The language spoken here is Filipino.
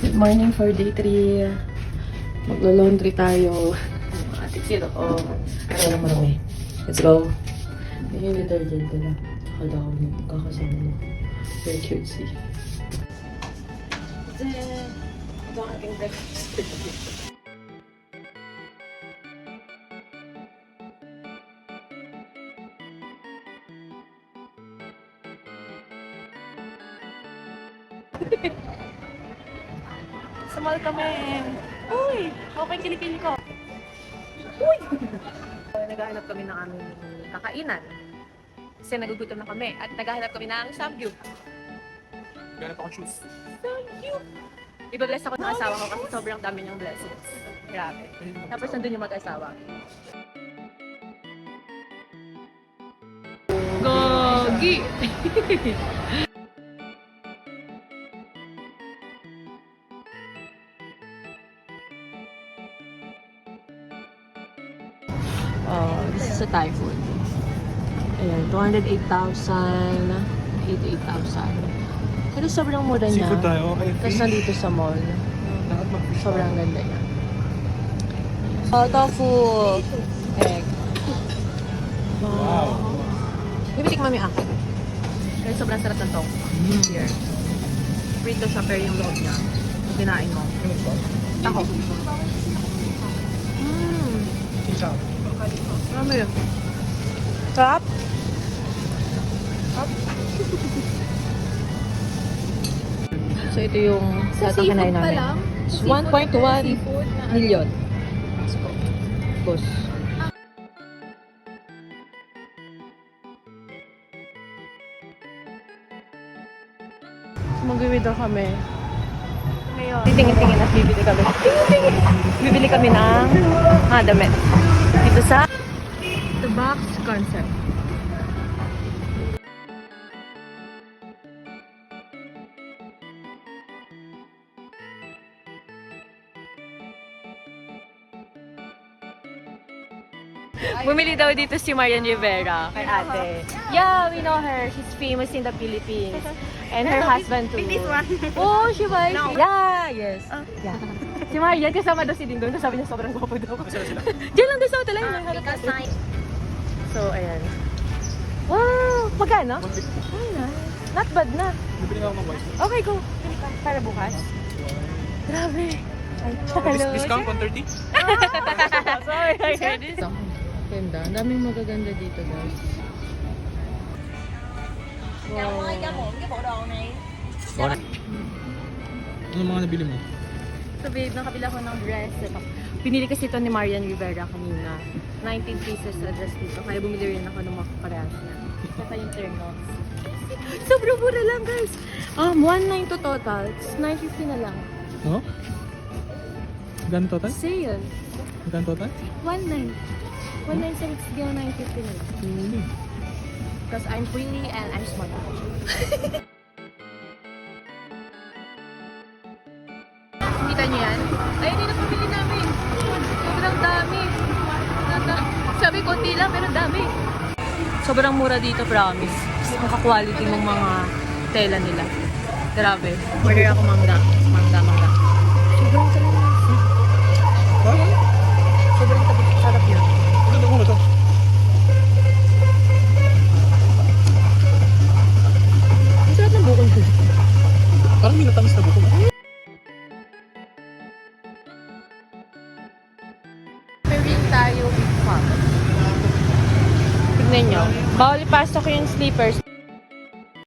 Good morning for day 3. Maglo-laundry tayo. Ate Siro, oh. Ano marami. Let's go. Yan yung detergent ko na. Akala ko nito. Kakasama mo. Very cutesy. Ito ang aking breakfast. Sa mall kami. Uy! Okay, kilikili ko. Uy! Naghahanap kami ng aming kakainan. Kasi nagugutom na kami. At naghahanap kami ng samgyup. Ganap ako shoes. Samgyup! Iba-bless ako ng asawa ko kasi sobrang dami niyang blessings. Grabe. Tapos nandun yung mag-asawa. Gogi! This is a Thai food. Ayan, 208,000, 88,000. Pero sobrang mura niya. Seafood tayo, okay. Tapos nandito sa mall. Lahat mag-fish. Sobrang ganda niya. Oh, tofu. Egg. Wow. Bibitik mami akin. Pero sobrang sarap ng tofu. Here. Prito siya pero yung loob niya. Dinain mo. Tako. Chop. Ano yun? Sarap? So ito yung lahat ng kinain namin. 1.1 million. Boss. Mag-withdraw kami. Ngayon. Titingin-tingin at bibili kami. Bibili kami ng damit. Dito sa The Box Concept. Bumili daw dito si Marian Rivera kay ate. Yeah, we know her. She's famous in the Philippines. And her husband too. This one. Oh, she buys. No. Yeah, yes. Yeah. Si Marian, kasama daw si Ding Dong. Sabi niya sobrang gwapo daw. Sila. Diyan lang daw sa hotel. Because I So, ayan. Wow! Magkano? Ay, nice. Not bad na. Bibili nga ako ng white. Okay, go. Para bukas. Grabe. Ay, hello. Discount 130? Sorry, I heard this. Ganda. Ang daming magaganda dito, guys. Wow. Ano mga nabili mo? So, babe, nakabila ko ng dress. Ito. Pinili kasi ito ni Marian Rivera kanina. 19 pieces na dress dito. Kaya bumili rin ako ng mga parehas niya. Saka yung turn-offs. Sobrang mura lang, guys. 1.9 to total. 9.50 na lang. Oo? Magkano total? Sale. Magkano total? 1.9. 1.9 sa Xgeo, 9.50 na lang. Huli. Because I'm pretty and I'm smart. Kita niyo yan? Ay, hindi na pabili namin. Sobrang dami. Sabi, konti lang, pero dami. Sobrang mura dito, promise. Ang ka-quality ng mga tela nila. Grabe. Order ako mangga. Mangga. Sobrang sarap. Sobrang sarap yun. Ito mo na to. Ang sarap ng bukol ko. Parang may natamis na buko. Meron tayo with pop. Tignan nyo. Bawal ipasok yung sleepers.